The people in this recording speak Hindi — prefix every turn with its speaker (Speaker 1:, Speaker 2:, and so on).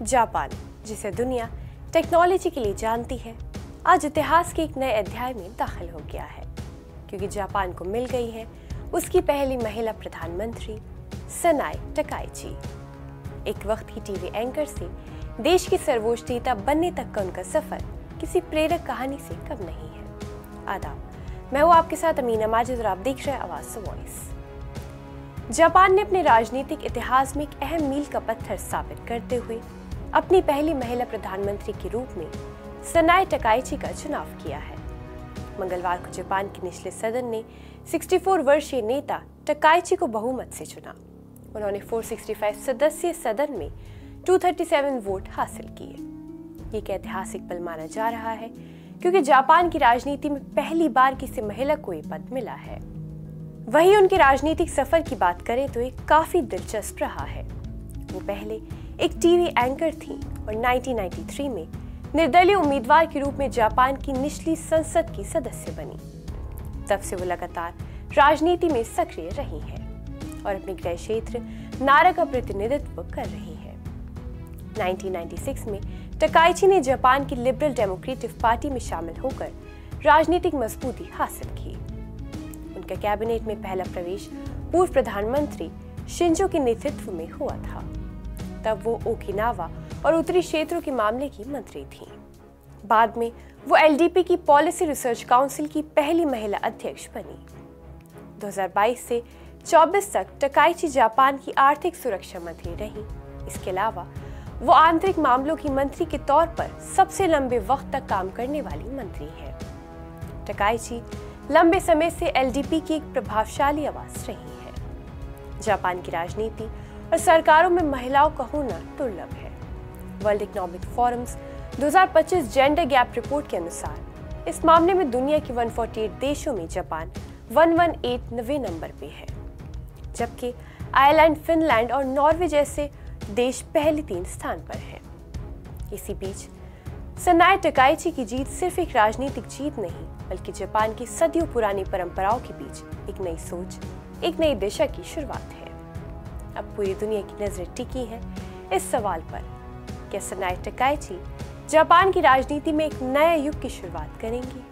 Speaker 1: जापान, जिसे दुनिया टेक्नोलॉजी के लिए जानती है, आज इतिहास के एक नए अध्याय में दाखिल हो गया है, क्योंकि जापान को मिल गई है उसकी पहली महिला प्रधानमंत्री सनाए टकाइची। एक वक्त की टीवी एंकर से देश की सर्वोच्च नेता बनने तक का उनका सफर किसी प्रेरक कहानी से कम नहीं है। आदाब, मैं हूं आपके साथ अमीना माजिद और आप देख रहे हैं आवाज वॉइस। जापान ने अपने राजनीतिक इतिहास में एक अहम मील का पत्थर स्थापित करते हुए अपनी पहली महिला प्रधानमंत्री के रूप में सनाए टकाइची का चुनाव किया है। मंगलवार को जापान के निचले सदन ने 64 वर्षीय नेता टकाइची को बहुमत से चुना। उन्होंने 465 सदस्यीय सदन में 237 वोट हासिल किए। ये एक ऐतिहासिक पल माना जा रहा है, क्योंकि जापान की राजनीति में पहली बार किसी महिला को ये पद मिला है। वहीं उनके राजनीतिक सफर की बात करें तो ये काफी दिलचस्प रहा है। वो पहले एक टीवी एंकर थी और 1993 में निर्दलीय उम्मीदवार के रूप में जापान की निचली संसद की सदस्य बनी। तब से वो लगातार राजनीति में सक्रिय रही हैं और अपने गृह क्षेत्र नारा का प्रतिनिधित्व कर रही है। 1996 में टकाइची ने जापान की लिबरल डेमोक्रेटिक पार्टी में शामिल होकर राजनीतिक मजबूती हासिल की। उनका कैबिनेट में पहला प्रवेश पूर्व प्रधानमंत्री शिंजो के नेतृत्व में हुआ था। तब वो ओकिनावा और उत्तरी क्षेत्रों के मामले की मंत्री थीं। बाद में वो एलडीपी की पॉलिसी रिसर्च काउंसिल की पहली महिला अध्यक्ष बनी। 2022 से 24 तक टकाइची जापान की आर्थिक सुरक्षा मंत्री रही। इसके अलावा वो आंतरिक मामलों की मंत्री के तौर पर सबसे लंबे वक्त तक काम करने वाली मंत्री है। टकाइची लंबे समय से एलडीपी की एक प्रभावशाली आवाज रही है। जापान की राजनीति और सरकारों में महिलाओं का होना दुर्लभ है। World economic forums 2025 gender gap report के अनुसार इस मामले में दुनिया के 148 देशों में जापान 118वें नंबर पे है, जबकि आयरलैंड, फिनलैंड और नॉर्वे जैसे देश पहले 3 स्थान पर हैं। इसी बीच सनाए टकाइची की जीत सिर्फ एक राजनीतिक जीत नहीं, बल्कि जापान की सदियों पुरानी परंपराओं के बीच एक नई सोच, एक नई दिशा की शुरुआत है। अब पूरी दुनिया की नजरें टिकी हैं इस सवाल पर, क्या सनाए टकाइची जापान की राजनीति में एक नए युग की शुरुआत करेंगी?